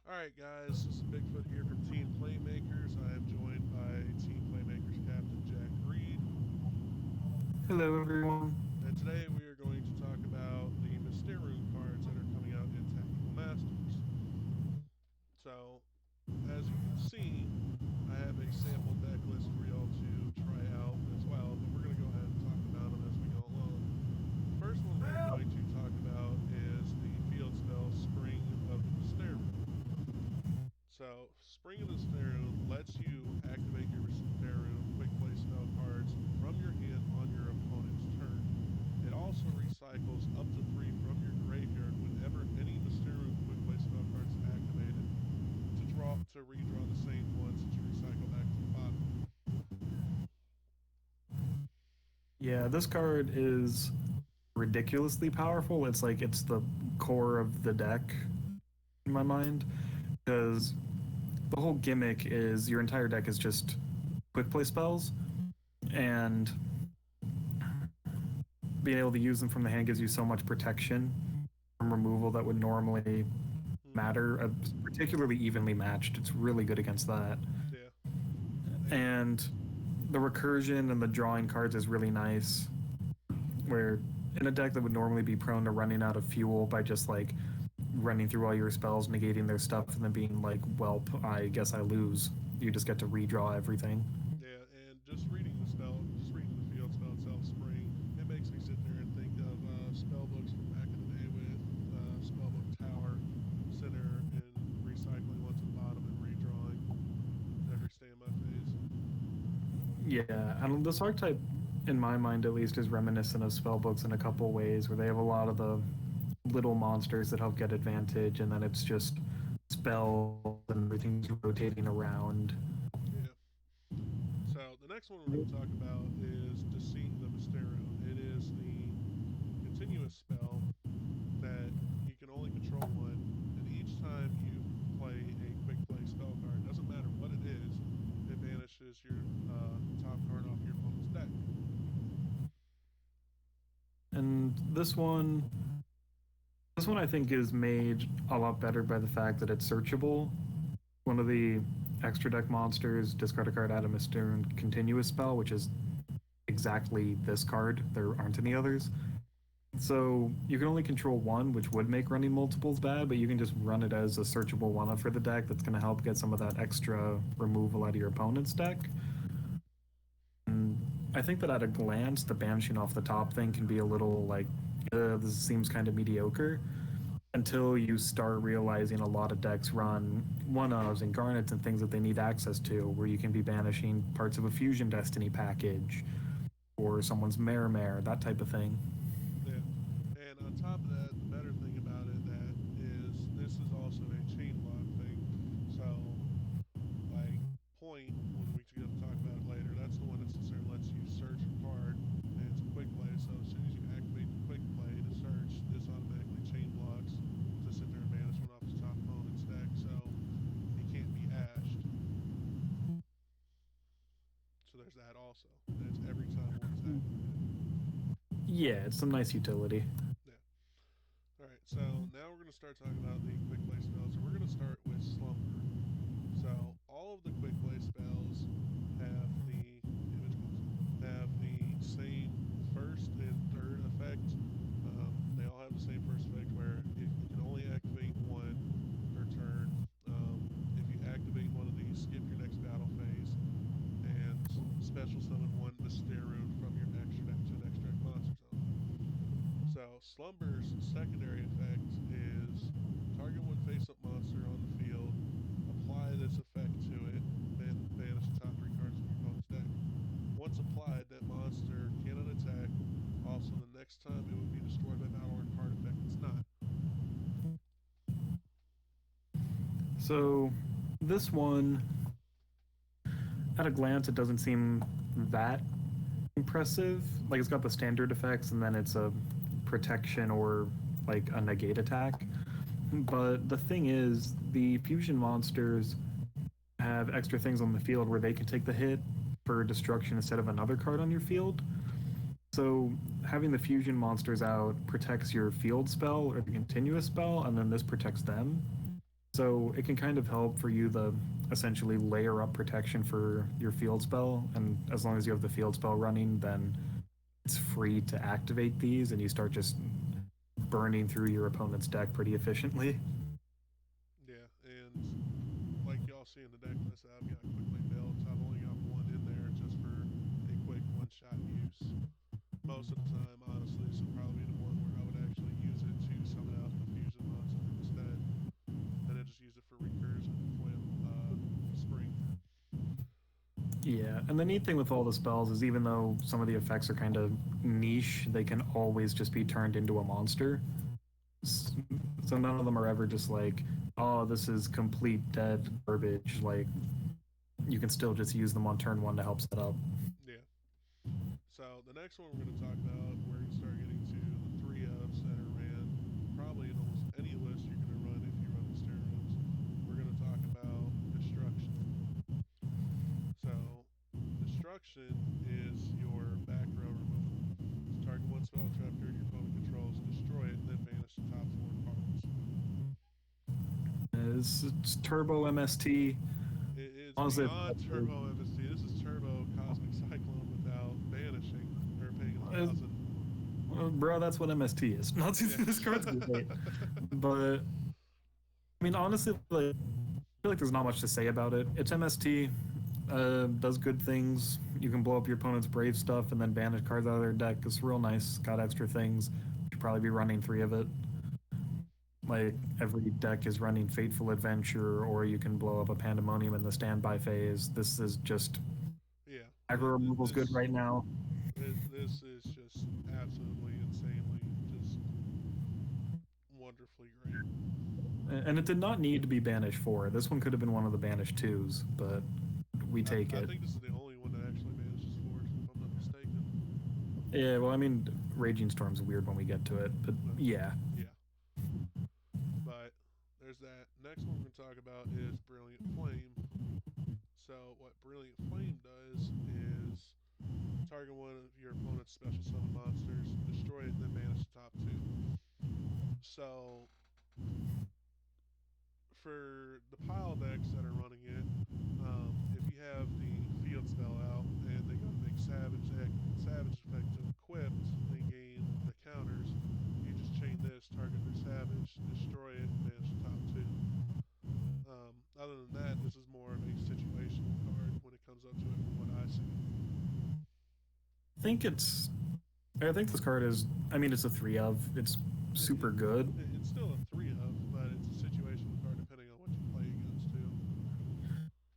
Alright, guys, this is Bigfoot here from Team Playmakers. I am joined by Team Playmakers Captain Jack Reed. Hello, everyone. And today we are going to talk about the Mysterune cards that are coming out in Tactical Masters. So, as you can see, I have a sample deck list for y'all to try out as well, but we're going to go ahead and talk about them as we go along. The first one we're going to talk about is the field spell Spring of the Mysterune. So, Spring of the Mysterune lets you activate your Mysterune quick play spell cards from your hand on your opponent's turn. It also recycles up to 3 from your graveyard whenever any Mysterune quick play spell cards is activated to redraw the same ones that you recycle back to the bottom. Yeah, this card is ridiculously powerful. It's the core of the deck in my mind because the whole gimmick is your entire deck is just quick play spells, and being able to use them from the hand gives you so much protection from removal that would normally matter, particularly evenly matched. It's really good against that. Yeah. And the recursion and the drawing cards is really nice, where in a deck that would normally be prone to running out of fuel by just like running through all your spells, negating their stuff, and then being like, welp, I guess I lose. You just get to redraw everything. Yeah, and just reading the field spell itself, Spring, it makes me sit there and think of spell books from back in the day with Spellbook Tower, center, and recycling one to the bottom and redrawing every standby phase. Yeah, and this archetype, in my mind at least, is reminiscent of spellbooks in a couple ways, where they have a lot of the little monsters that help get advantage, and then it's just spells and everything's rotating around. Yeah. So the next one we're going to talk about is Deceit the Mysterune. It is the continuous spell that you can only control one, and each time you play a quick play spell card, doesn't matter what it is, it banishes your top card off your opponent's deck. And this one I think is made a lot better by the fact that it's searchable. One of the extra deck monsters, discard a card, add a Mysterune continuous spell, which is exactly this card. There aren't any others. So you can only control one, which would make running multiples bad, but you can just run it as a searchable one-up for the deck that's going to help get some of that extra removal out of your opponent's deck. And I think that at a glance, the banishing off the top thing can be a little like, this seems kind of mediocre, until you start realizing a lot of decks run one-ofs and garnets and things that they need access to, where you can be banishing parts of a Fusion Destiny package or someone's Mare, that type of thing. Yeah. And on top of that, the better thing about it that is this is also a chain block thing. So like Point, when we get to talk about it later, that's the one that sits there and lets you search a card, and it's a quick play. So as soon as you activate the quick play to search, this automatically chain blocks to sit there and banish one off his top opponent's deck, so he can't be ashed. So there's that also. And it's every time one is activated. Yeah, it's some nice utility. Yeah. Alright, so now we're going to start talking about the quick play spells. So we're going to start with Slumber. So all of the quick play spells have the same first and third effect. They all have the same first effect where if you can only activate one per turn. If you activate one of these, skip your next battle phase and special summon one Mysterune from your extra deck to an extra deck monster zone. So Slumber's secondary effect is target one face-up monster on the field, apply this effect to it, then banish the top 3 cards from your opponent's deck. Once applied, that monster cannot attack. Also, the next time it would be destroyed by battle or card effect. It's not. So this one, at a glance, it doesn't seem that impressive. Like, it's got the standard effects, and then it's a protection or like a negate attack. But the thing is, the fusion monsters have extra things on the field where they can take the hit for destruction instead of another card on your field. So having the fusion monsters out protects your field spell or the continuous spell, and then this protects them. So it can kind of help for you to essentially layer up protection for your field spell, and as long as you have the field spell running, then it's free to activate these, and you start just burning through your opponent's deck pretty efficiently. Yeah, and like y'all see in the deck list, I've got quickly built. I've only got one in there just for a quick one-shot use. Most of the time, honestly, this would probably be the one where I would actually use it to summon out a fusion monster instead, and then just use it for recursion and spring. Yeah, and the neat thing with all the spells is even though some of the effects are kind of niche, they can always just be turned into a monster. So none of them are ever just like, oh, this is complete dead garbage. Like, you can still just use them on turn one to help set up. Yeah. So the next one we're going to talk about, we're going to start getting to the three ofs that are ran probably in almost any list you're going to run if you run Mysterunes. We're going to talk about destruction. So destruction is your back row removal. So target one spell trap card your opponent controls, destroy it, and then banish the top four cards. It's Turbo MST. It's Honestly, beyond Turbo MST. This is Turbo Cosmic Cyclone without banishing or paying a it's, thousand. bro, that's what MST is. Not Yeah. this card's great, but I mean, honestly, like, I feel like there's not much to say about it. It's MST, does good things. You can blow up your opponent's brave stuff and then banish cards out of their deck. It's real nice. Got extra things. Should probably be running three of it. Like every deck is running Fateful Adventure, or you can blow up a Pandemonium in the standby phase. This is just Yeah. aggro removal's good This right now, this is just absolutely insanely just wonderfully great. and it did not need to be banished four. This one could have been one of the banished twos, but we take I it. think this is the only one that actually banishes force, if I'm not mistaken. Yeah, well, I mean, Raging Storm's weird when we get to it, but But yeah, yeah. But there's that. Next one we're gonna talk about is Brilliant Flame. So what Brilliant Flame does is target one of your opponent's special summon monsters, destroy it, and then banish the top two. So for the pile decks that are running it, if you have the field spell out and they got a big savage effect equipped, they gain the counters. You just chain this, target their savage, destroy it, and banish the top two. Other than that, this is more of a situational card when it comes up to it, from what I see. I think it's. I think this card is. I mean, it's a three of. It's It, it, super good. it's still a three of, but it's a situational card depending on what you play against too.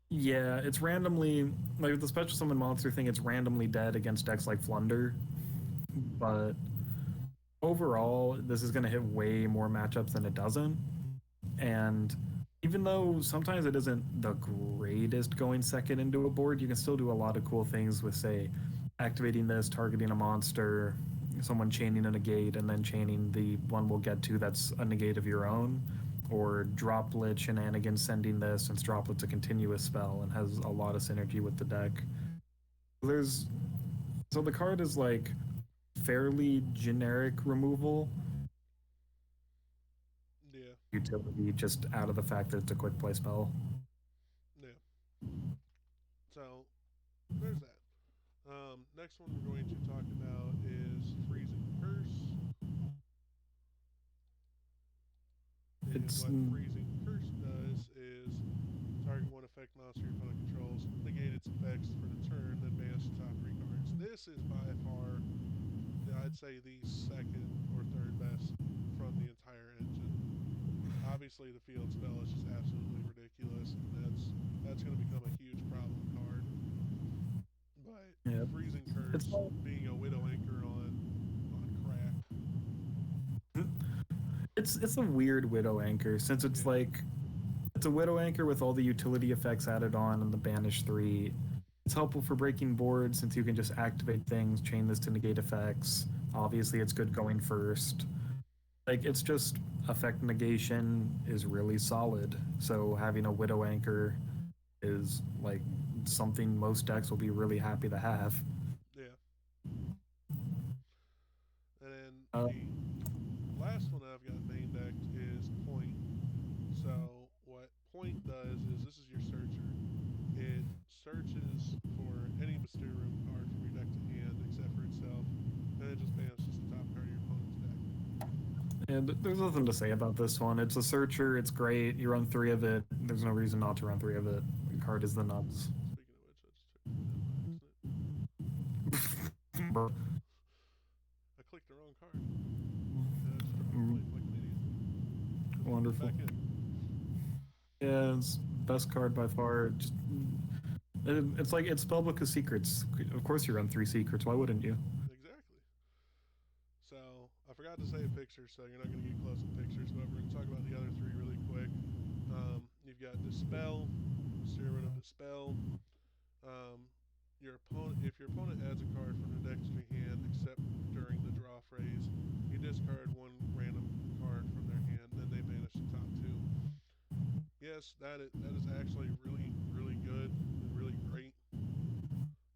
Yeah, it's randomly like with the special summon monster thing. It's randomly dead against decks like Flunder, but overall, this is going to hit way more matchups than it doesn't. And even though sometimes it isn't the greatest going second into a board, you can still do a lot of cool things with, say, activating this, targeting a monster, someone chaining a negate, and then chaining the one we'll get to that's a negate of your own, or droplet shenanigans, sending this, since droplet's a continuous spell and has a lot of synergy with the deck. There's so the card is like fairly generic removal Yeah, utility just out of the fact that it's a quick play spell. yeah. So there's that. Next one we're going to talk about is Freezing Curse. And It's what Freezing Curse does is target one effect monster your opponent controls, negate its effects for the turn, then banish the top three cards. This is by far, I'd say, the second or third best from the entire engine. Obviously, the field spell is just absolutely ridiculous, and that's going to become a huge problem card. But yeah, Freezing it's Curse being a Widow Anchor on crack. it's a weird widow anchor since it's Yeah, like it's a widow anchor with all the utility effects added on and the banish three. It's helpful for breaking boards since you can just activate things, chain this to negate effects. Obviously, it's good going first. Like it's just effect negation is really solid. So having a widow anchor is like something most decks will be really happy to have. yeah. And then Uh, the last one I've got main decked is Point. So what point does is this is your searcher. It searches for any Mysterune card from your deck to hand except for itself, and it just banishes the top card of your opponent's deck. And there's nothing to say about this one. It's a searcher. It's great. You run 3 of it. There's no reason not to run 3 of it. The card is the nuts. Speaking of which, I just took that by accident. Bro. I clicked the wrong card. And I just dropped the plate like an idiot. Wonderful. Back in. Yeah, it's best card by far. Just, it's like it's Spellbook of Secrets. Of course you run 3 secrets. Why wouldn't you? Exactly. So I forgot to save pictures, so you're not going to get close up pictures, but we're going to talk about the other 3 really quick. You've got Dispel, Mysterune of Dispel. If your opponent adds a card from their deck to your hand, except during the draw phase, you discard 1 random card from their hand, then they banish the top 2. Yes, that is actually really, really good and really great,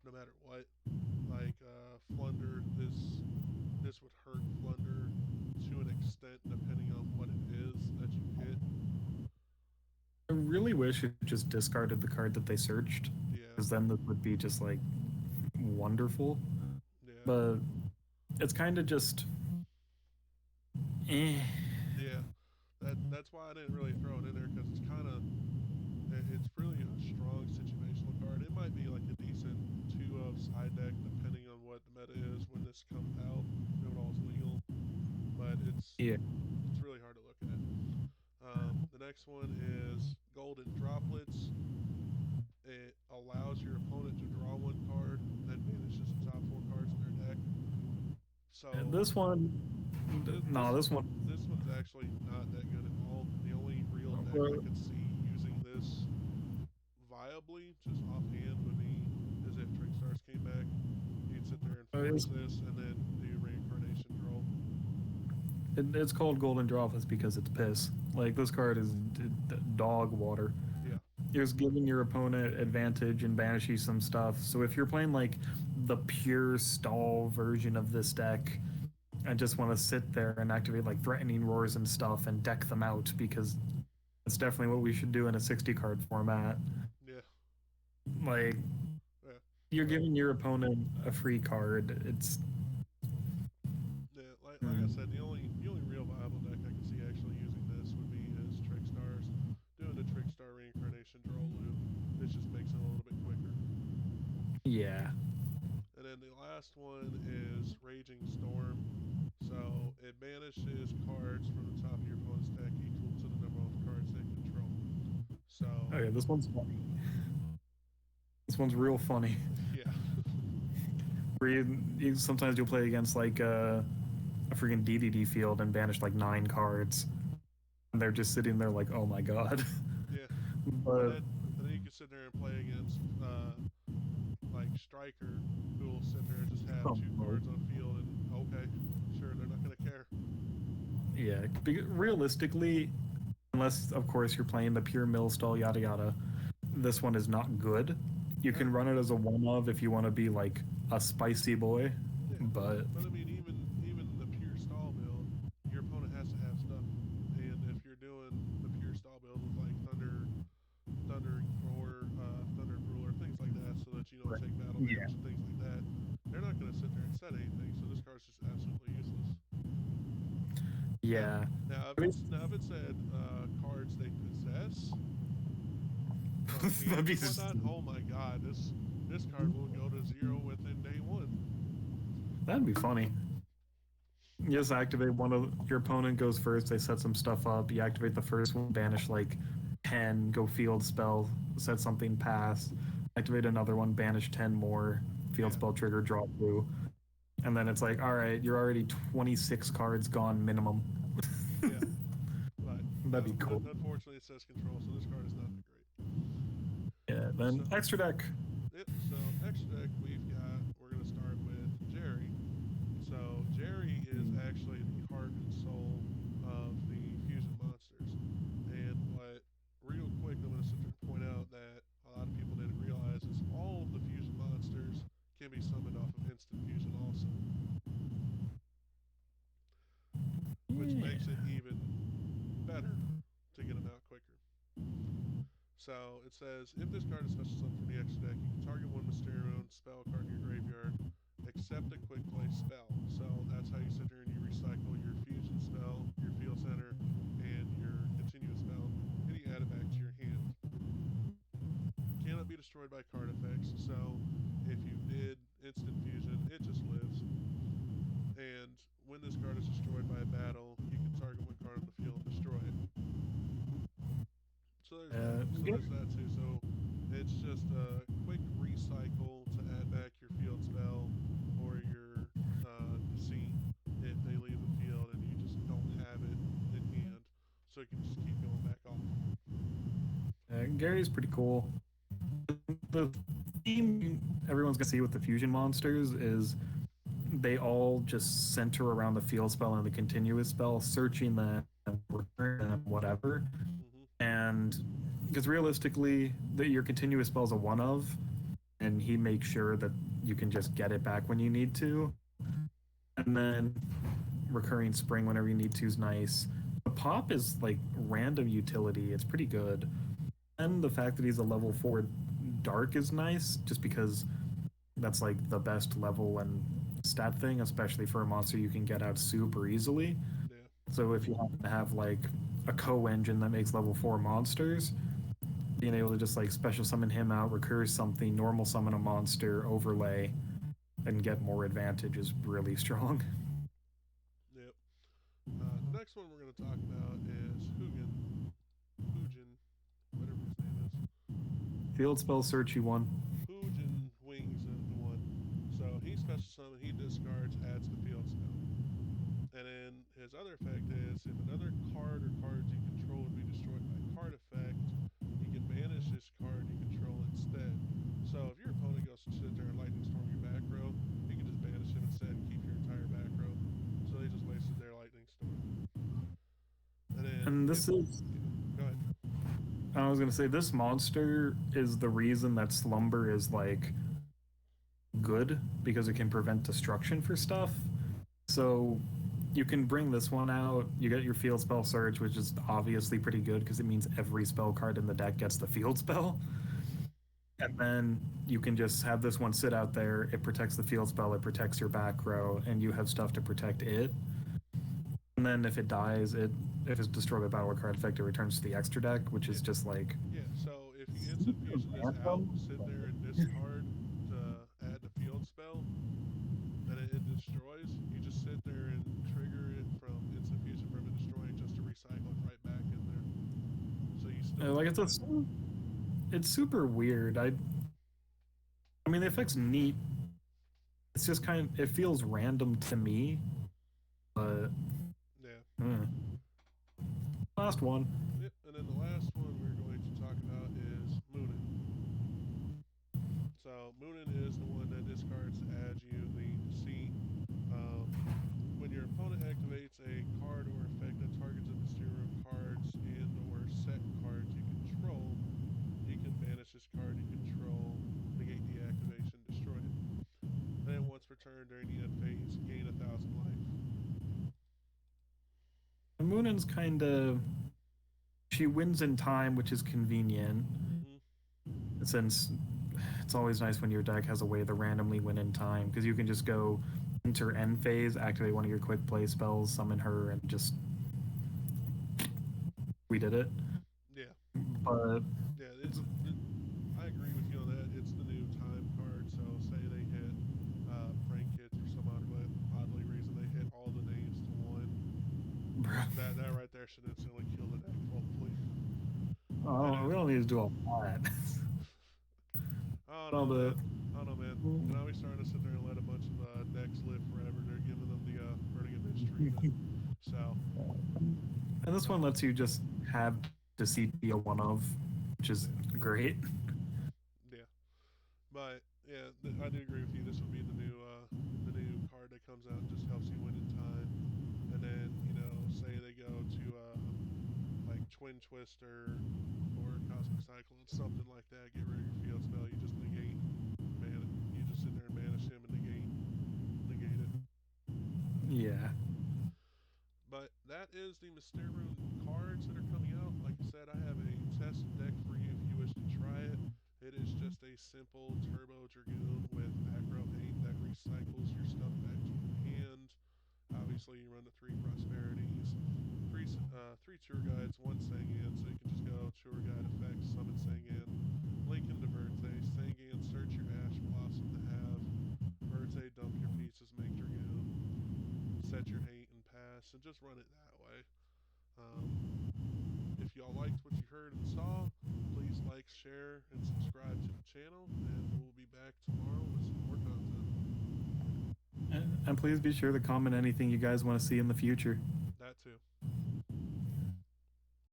no matter what. Like Flunder, this would hurt Flunder to an extent depending on what it is that you hit. I really wish it just discarded the card that they searched, Yeah, because then that would be just like wonderful. yeah, But it's kind of just, eh. yeah. That's why I didn't really throw it in there because it's really a strong situational card. It might be like a decent 2 of side deck depending on what the meta is when this comes out. If it all's legal, but it's really hard to look at. The next one is Golden Droplets. It allows your opponent to draw 1 card, then banishes the top 4 cards in their deck. So And this one, this one. This one's actually not that good at all. The only real deck I could see using this viably, just offhand, would be is if Trickstars came back. You'd sit there and force this, and then do Reincarnation Troll. It's called Golden Droplets because it's piss. Like, this card is dog water. Yeah. You're just giving your opponent advantage and banishing some stuff. So if you're playing like the pure stall version of this deck and just want to sit there and activate like Threatening Roars and stuff and deck them out, because that's definitely what we should do in a 60 card format. Yeah. Like, you're giving your opponent a free card. It's like I said, the only real viable deck I can see actually using this would be is Trickstars doing the Trickstar Reincarnation Troll loop. This just makes it a little bit quicker. Yeah. And then the last one is Raging Storm. So it banishes cards from the top of your opponent's deck equal to the number of cards they control. So okay, this one's funny. This one's real funny. Yeah. Where you sometimes you'll play against like a freaking DDD field and banish like 9 cards, and they're just sitting there like, oh my god. Yeah. But and then you can sit there and play against like Striker, who will sit there and just have 2 cards on field, and okay, sure, they're not gonna care. Yeah, realistically, unless of course you're playing the pure mill stall yada yada, this one is not good. You can run it as a one-of if you want to be like a spicy boy, but I mean, even the pure stall build, your opponent has to have stuff, and if you're doing the pure stall build with like Thunder Ruler, things like that, so that you don't take battle damage and things like that, they're not going to sit there and set anything. So this card's just absolutely useless. yeah. Now if it said cards they possess. That'd be oh my god, this card will go to 0 within day 1. That'd be funny. You just activate one of your opponent goes first, they set some stuff up, you activate the first one, banish like 10, go field spell, set something pass, activate another one, banish 10 more, field spell trigger, draw blue. And then it's like, alright, you're already 26 cards gone minimum. Yeah. But that'd be cool. Unfortunately it says control, so this card is not that great. Yeah, then extra deck. Yep, so extra deck we're gonna start with Jerry. So Jerry is actually the heart and soul of the fusion monsters. And real quick, I'm gonna sit there and point out that a lot of people didn't realize is all of the fusion monsters can be summoned off of instant fusion also. Which makes it even better to get them out quicker. So it says if this card is special summon from the extra deck, you can target one Mysterune spell card in your graveyard, except a quick play spell. So that's how you sit there and you recycle your fusion spell, your field center, and your continuous spell, and you add it back to your hand. Cannot be destroyed by card effects, so if you did instant fusion, it just lives. And when this card is destroyed by a battle, you can target one card on the field and destroy it. So there's that. So Yep. there's that too. So it's just a quick recycle to add back your field spell or your deceit if they leave the field and you just don't have it in hand, so you can just keep going back off. Gary's pretty cool. The theme everyone's gonna see with the fusion monsters is they all just center around the field spell and the continuous spell, searching them, recurring them, whatever. Mm-hmm. And because realistically, your continuous spell is a one of, and he makes sure that you can just get it back when you need to. And then recurring spring whenever you need to is nice. The pop is like random utility, it's pretty good. And the fact that he's a level 4 dark is nice, just because that's like the best level and stat thing, especially for a monster you can get out super easily. Yeah. So if you happen to have like a co-engine that makes level 4 monsters, being able to just like special summon him out, recur something, normal summon a monster, overlay, and get more advantage is really strong. Yep. Next one we're going to talk about is Hugin, whatever his name is. Field spell searchy one. Hugin Wings is the one. So he special summon, he discards, adds the field spell. And then his other effect is if another card or cards you control would be destroyed by card effect, you can banish this card you control instead. So if your opponent goes to sit there and lightning storm your back row, you can just banish him instead and keep your entire back row. So they just wasted their lightning storm. And then And this is, go ahead. I was gonna say, this monster is the reason that Slumber is like good, because it can prevent destruction for stuff. So you can bring this one out. You get your field spell surge, which is obviously pretty good because it means every spell card in the deck gets the field spell. And then you can just have this one sit out there. It protects the field spell, it protects your back row, and you have stuff to protect it. And then if it dies, if it's destroyed by battle or card effect, it returns to the extra deck, which is just like Yeah, so if you instant fusion this out, sit there and discard to add the field spell, and it destroys, you just sit there and trigger it from instant fusion from it destroying just to recycle it right back in there. So you still like it's super weird. I mean the effect's neat. It's just kind of, it feels random to me, but yeah. Last one. Yep, and then the last one we're going to talk about is Moonen. So Moonen is the one that discards to add you the deceit. When your opponent activates a card or effect that targets a Mysterune cards and or set cards you control, you can banish this card you control, negate the activation, destroy it. Then once per turn during the end phase, gain 1,000 life. Moonen's kind of, she wins in time, which is convenient. Mm-hmm. Since it's always nice when your deck has a way to randomly win in time, because you can just go enter end phase, activate one of your quick play spells, summon her, and just we did it. Yeah. But yeah, I agree with you on that. It's the new time card. So say they hit prank hits for some oddly reason they hit all the names to one. That right there should instantly kill the deck, hopefully. we don't need to do all that. I don't know, man. Now we starting to sit there and let a bunch of decks live forever. They're giving them the burning of mystery. So. And this one lets you just have deceit be a one of, which is great. Yeah, but yeah, I do agree with you. This would be the new card that comes out and just helps you win in time. And then say they go to like Twin Twister or Cosmic Cyclone, something like that. Get rid of your field spell. You just negate, you just sit there and banish him and negate it. Yeah. But that is the Mysterune card. cards that are coming out. Like I said, I have a test deck for you if you wish to try it. It is just a simple Turbo Dragoon with aggro hate that recycles your stuff back to your hand. Obviously, you run the three prosperities, three tour guides, one Sangan, so you can just go tour guide effects, summon Sangan, link into Verte, Sangan, search your Ash Blossom to have, Verte, dump your pieces, make Dragoon, set your hate and pass, and just run it that way. Um, if y'all liked what you heard and saw, please like, share, and subscribe to the channel, and we'll be back tomorrow with some more content. And please be sure to comment anything you guys want to see in the future.